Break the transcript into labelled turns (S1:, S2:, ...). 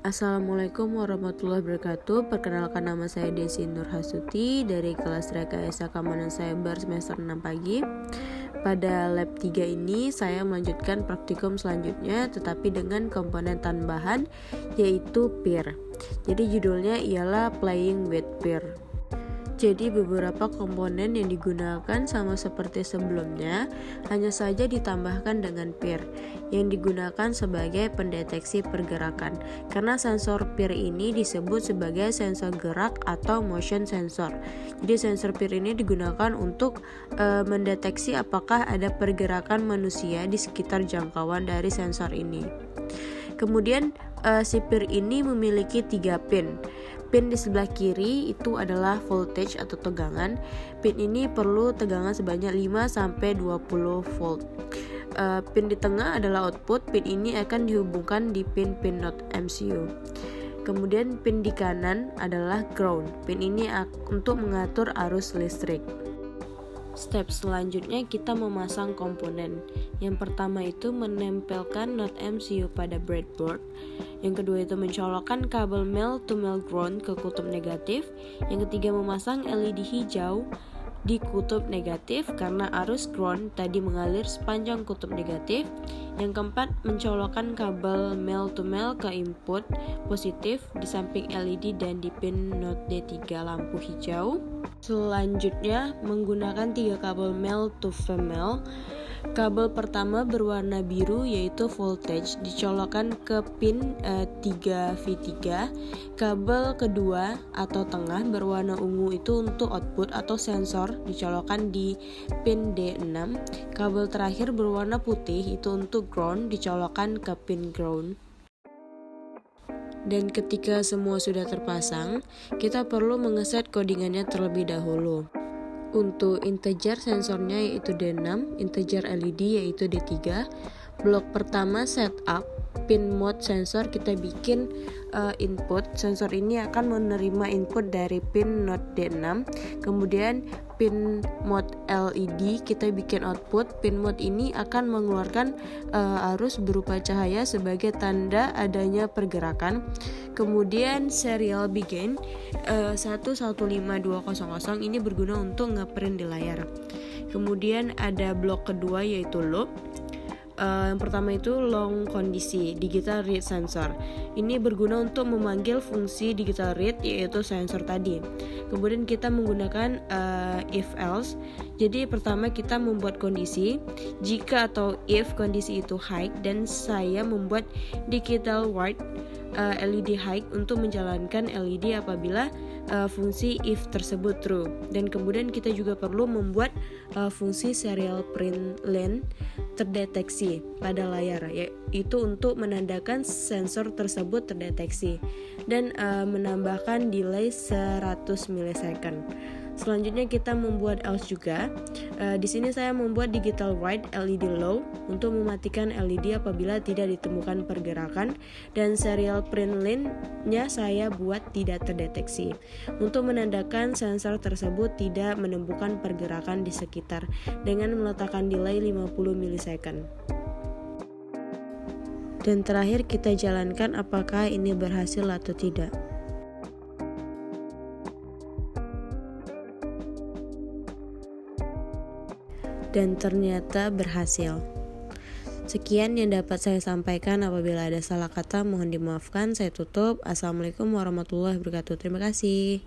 S1: Assalamualaikum warahmatullahi wabarakatuh. Perkenalkan, nama saya Desi Nur Hasuti dari kelas Rekayasa Keamanan Cyber semester 6 pagi. Pada lab 3 ini saya melanjutkan praktikum selanjutnya, tetapi dengan komponen tambahan yaitu peer. Jadi judulnya ialah Playing with Peer. Jadi beberapa komponen yang digunakan sama seperti sebelumnya, hanya saja ditambahkan dengan peer yang digunakan sebagai pendeteksi pergerakan. Karena sensor peer ini disebut sebagai sensor gerak atau motion sensor. Jadi sensor peer ini digunakan untuk mendeteksi apakah ada pergerakan manusia di sekitar jangkauan dari sensor ini. Kemudian si peer ini memiliki 3 pin. Pin di sebelah kiri itu adalah voltage atau tegangan. Pin ini perlu tegangan sebanyak 5-20 volt. Pin di tengah adalah output. Pin ini akan dihubungkan di pin not MCU. Kemudian pin di kanan adalah ground. Pin ini untuk mengatur arus listrik. Step selanjutnya kita memasang komponen. Yang pertama itu menempelkan not MCU pada breadboard. Yang kedua itu mencolokkan kabel male to male ground ke kutub negatif. Yang ketiga memasang LED hijau di kutub negatif karena arus ground tadi mengalir sepanjang kutub negatif. Yang keempat, mencolokkan kabel male to male ke input positif di samping LED dan di pin not D3 lampu hijau. Selanjutnya menggunakan 3 kabel male to female. Kabel pertama berwarna biru yaitu voltage dicolokkan ke pin 3V3. Kabel kedua atau tengah berwarna ungu itu untuk output atau sensor dicolokkan di pin D6. Kabel terakhir berwarna putih itu untuk ground dicolokkan ke pin ground. Dan ketika semua sudah terpasang, kita perlu mengeset codingannya terlebih dahulu. Untuk integer sensornya yaitu D6, integer LED yaitu D3. Blok pertama setup, pin mode sensor kita bikin input. Sensor ini akan menerima input dari pin not D6. Kemudian pin mode LED kita bikin output. Pin mode ini akan mengeluarkan arus berupa cahaya sebagai tanda adanya pergerakan. Kemudian serial begin 115200 ini berguna untuk ngeprint di layar. Kemudian ada blok kedua yaitu loop. Yang pertama itu long kondisi digital read sensor. Ini berguna untuk memanggil fungsi digital read yaitu sensor tadi. Kemudian kita menggunakan if else. Jadi pertama kita membuat kondisi jika atau if kondisi itu high, dan saya membuat digital white LED high untuk menjalankan LED apabila fungsi if tersebut true. Dan kemudian kita juga perlu membuat fungsi serial print line terdeteksi pada layar, yaitu untuk menandakan sensor tersebut terdeteksi dan menambahkan delay 100 millisecond. Selanjutnya kita membuat else juga. Di sini saya membuat digital white LED low untuk mematikan LED apabila tidak ditemukan pergerakan, dan serial print line-nya saya buat tidak terdeteksi untuk menandakan sensor tersebut tidak menemukan pergerakan di sekitar dengan meletakkan delay 50 millisecond. Dan terakhir kita jalankan apakah ini berhasil atau tidak. Dan ternyata berhasil. Sekian yang dapat saya sampaikan. Apabila ada salah kata mohon dimaafkan. Saya tutup. Assalamualaikum warahmatullahi wabarakatuh. Terima kasih.